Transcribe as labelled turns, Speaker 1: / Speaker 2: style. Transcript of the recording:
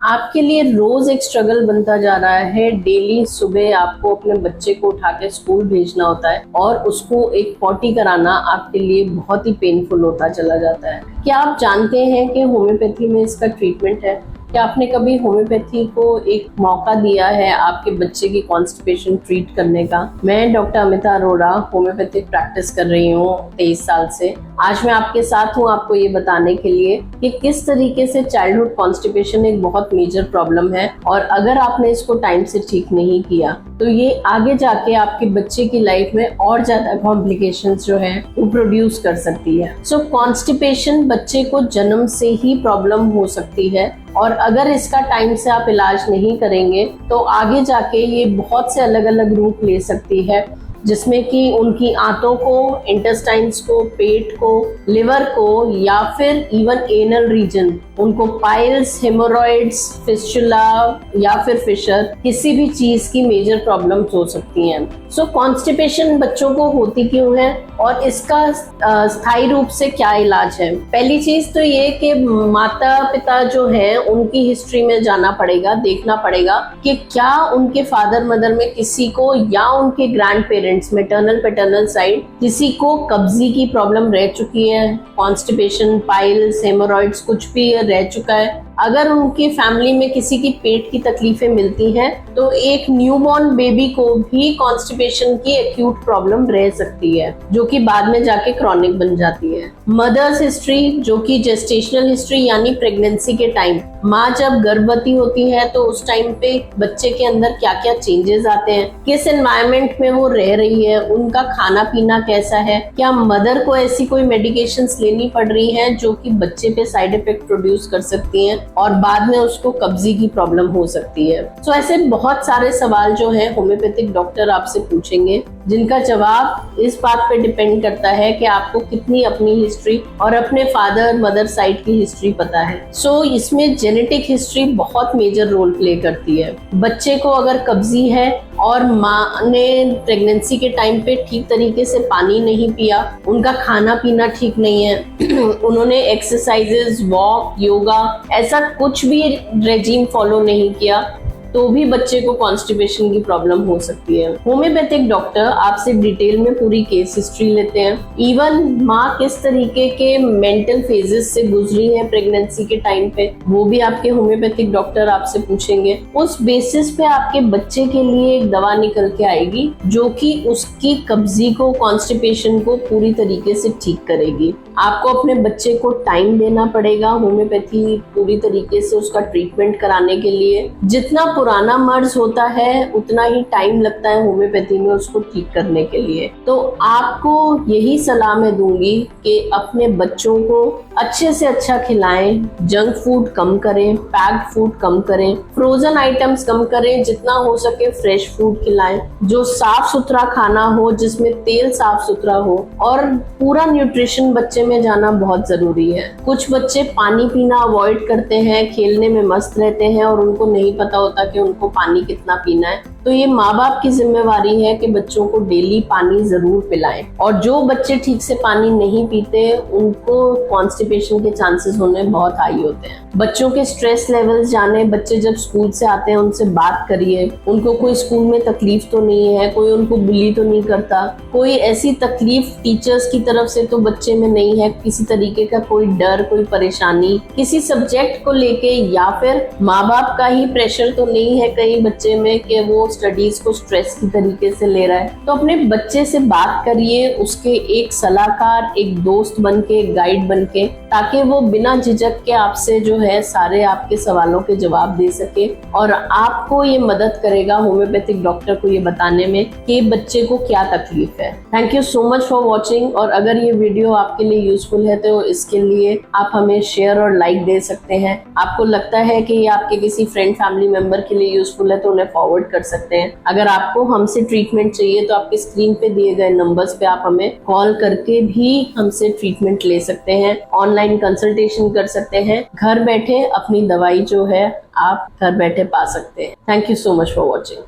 Speaker 1: आपके लिए रोज एक स्ट्रगल बनता जा रहा है। डेली सुबह आपको अपने बच्चे को उठा के स्कूल भेजना होता है और उसको एक पॉटी कराना आपके लिए बहुत ही पेनफुल होता चला जाता है। क्या आप जानते हैं कि होम्योपैथी में इसका ट्रीटमेंट है? क्या आपने कभी होम्योपैथी को एक मौका दिया है आपके बच्चे की कॉन्स्टिपेशन ट्रीट करने का? मैं doctor Amita Arora homeopathic practice कर रही हूँ 23 साल से। आज मैं आपके साथ हूँ आपको ये बताने के लिए कि किस तरीके से चाइल्डहुड कॉन्स्टिपेशन एक बहुत मेजर प्रॉब्लम है और अगर आपने इसको टाइम से ठीक नहीं किया तो ये आगे जाके आपके बच्चे की लाइफ में और ज्यादा कॉम्प्लिकेशंस जो है वो प्रोड्यूस कर सकती है। सो कॉन्स्टिपेशन बच्चे को जन्म से ही प्रॉब्लम हो सकती है और अगर इसका टाइम से आप इलाज नहीं करेंगे तो आगे जाके ये बहुत से अलग अलग रूप ले सकती है, जिसमें कि उनकी आंतों को, इंटेस्टाइन्स को, पेट को, लिवर को या फिर इवन एनल रीजन, उनको पाइल्स, हेमोरॉइड्स, फिस्टुला या फिर फिशर, किसी भी चीज की मेजर प्रॉब्लम्स हो सकती हैं। सो कॉन्स्टिपेशन बच्चों को होती क्यों है और इसका स्थायी रूप से क्या इलाज है? पहली चीज तो ये कि माता पिता जो हैं उनकी हिस्ट्री में जाना पड़ेगा, देखना पड़ेगा कि क्या उनके फादर मदर में किसी को या उनके grand parents, maternal paternal side, किसी को कब्जी की प्रॉब्लम रह चुकी है, कॉन्स्टिपेशन, पाइल्स, हेमोरॉइड्स कुछ भी रह चुका है। अगर उनकी फैमिली में किसी की पेट की तकलीफें मिलती हैं तो एक न्यूबॉर्न बेबी को भी कॉन्स्टिपेशन की एक्यूट प्रॉब्लम रह सकती है जो कि बाद में जाके क्रॉनिक बन जाती है। मदर्स हिस्ट्री, जो कि जेस्टेशनल हिस्ट्री यानी प्रेगनेंसी के टाइम, माँ जब गर्भवती होती है तो उस टाइम पे बच्चे के अंदर क्या क्या चेंजेस आते हैं, किस एनवायरनमेंट में वो रह रही है, उनका खाना पीना कैसा है, क्या मदर को ऐसी कोई मेडिकेशंस लेनी पड़ रही हैं जो कि बच्चे पे साइड इफेक्ट प्रोड्यूस कर सकती हैं और बाद में उसको कब्जी की प्रॉब्लम हो सकती है। तो ऐसे बहुत सारे सवाल जो है होम्योपैथिक डॉक्टर आपसे पूछेंगे, जिनका जवाब इस बात पे डिपेंड करता है कि आपको कितनी अपनी हिस्ट्री और अपने फादर मदर साइड की हिस्ट्री पता है। सो इसमें जेनेटिक हिस्ट्री बहुत मेजर रोल प्ले करती है। बच्चे को अगर कब्जी है और माँ ने प्रेगनेंसी के टाइम पे ठीक तरीके से पानी नहीं पिया, उनका खाना पीना ठीक नहीं है, उन्होंने एक्सरसाइजेस, वॉक, योगा, ऐसा कुछ भी रेजिम फॉलो नहीं किया, तो भी बच्चे को कॉन्स्टिपेशन की प्रॉब्लम हो सकती है। होम्योपैथिक डॉक्टर आपसे डिटेल में पूरी केस हिस्ट्री लेते हैं। इवन माँ किस तरीके के मेंटल फेजेस से गुजरी है प्रेगनेंसी के टाइम पे, वो भी आपके होम्योपैथिक डॉक्टर आपसे पूछेंगे। उस बेसिस पे आपके बच्चे के लिए एक दवा निकल के आएगी जो कि उसकी कब्जी को, कॉन्स्टिपेशन को पूरी तरीके से ठीक करेगी। आपको अपने बच्चे को टाइम देना पड़ेगा होम्योपैथी पूरी तरीके से उसका ट्रीटमेंट कराने के लिए। जितना पुराना मर्ज होता है उतना ही टाइम लगता है होम्योपैथी में उसको ठीक करने के लिए। तो आपको यही सलाह मैं दूंगी कि अपने बच्चों को अच्छे से अच्छा खिलाएं, जंक फूड कम करें, पैक्ड फूड कम करें, फ्रोजन आइटम्स कम करें, जितना हो सके फ्रेश फूड खिलाएं, जो साफ सुथरा खाना हो, जिसमें तेल साफ सुथरा हो और पूरा न्यूट्रिशन बच्चे में जाना बहुत जरूरी है। कुछ बच्चे पानी पीना अवॉइड करते हैं, खेलने में मस्त रहते हैं और उनको नहीं पता होता कि उनको पानी कितना पीना है। तो ये माँ बाप की जिम्मेवारी है कि बच्चों को डेली पानी जरूर पिलाएं। और जो बच्चे ठीक से पानी नहीं पीते उनको कॉन्स्टिपेशन के चांसेस होने बहुत हाई होते हैं। बच्चों के स्ट्रेस लेवल्स जाने, बच्चे जब स्कूल से आते हैं उनसे बात करिए, उनको कोई स्कूल में तकलीफ तो नहीं है, कोई उनको बुली तो नहीं करता, कोई ऐसी तकलीफ टीचर्स की तरफ से तो बच्चे में नहीं है, किसी तरीके का कोई डर, कोई परेशानी किसी सब्जेक्ट को लेके या फिर माँ बाप का ही प्रेशर तो नहीं है कहीं बच्चे में कि वो स्टडीज को स्ट्रेस की तरीके से ले रहा है। तो अपने बच्चे से बात करिए, उसके एक सलाहकार, एक दोस्त बन के, एक गाइड बन के, ताकि वो बिना झिझक के आपसे जो है सारे आपके सवालों के जवाब दे सके और आपको ये मदद करेगा होम्योपैथिक डॉक्टर को ये बताने में कि बच्चे को क्या तकलीफ है। Thank you so much for watching. और अगर ये वीडियो आपके लिए यूजफुल है तो इसके लिए आप हमें शेयर और लाइक दे सकते हैं। आपको लगता है कि ये आपके किसी फ्रेंड फैमिली मेंबर के लिए यूजफुल है तो उन्हें फॉरवर्ड कर सकते हैं। अगर आपको हमसे ट्रीटमेंट चाहिए तो आपके स्क्रीन पे दिए गए नंबर्स पे आप हमें कॉल करके भी हमसे ट्रीटमेंट ले सकते हैं, ऑनलाइन कंसल्टेशन कर सकते हैं। घर बैठे अपनी दवाई जो है आप घर बैठे पा सकते हैं। Thank you so much for watching.